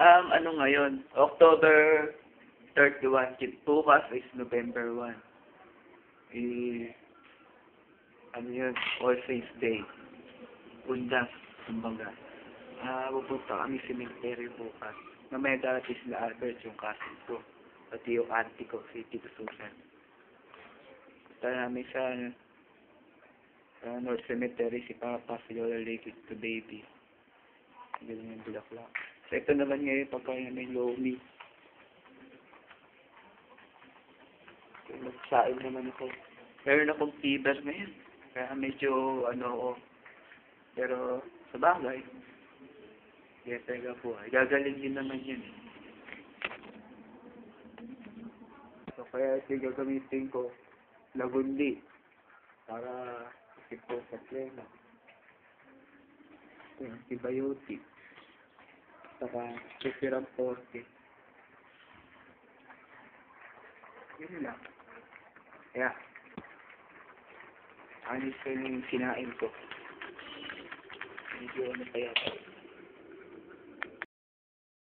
Ano ngayon? October 31. Bukas is November 1. Ano yun? All Saints Day. Undas, kumbaga. Pupunta kami cemetery bukas. Mamaya darating sila Albert, yung cousin ko. Pati yung auntie ko, si Tito Susan. Punta namin sa North Cemetery, si Papa, si Lola Lake, the baby. Ganyan yung bulaklak. So ito naman ngayon, pagkain may lomi. Nagsain naman ako. Meron akong fever ngayon. Kaya medyo, pero sa bagay, kaya talaga po, gagaling din naman yun. So kaya ito gagamitin ko, lagundi, para ito sa plena. Antibiotic. Saka, Kefiram 40. Yun lang. Kaya, anis ko yung sinain ko. Medyo ano pa yata.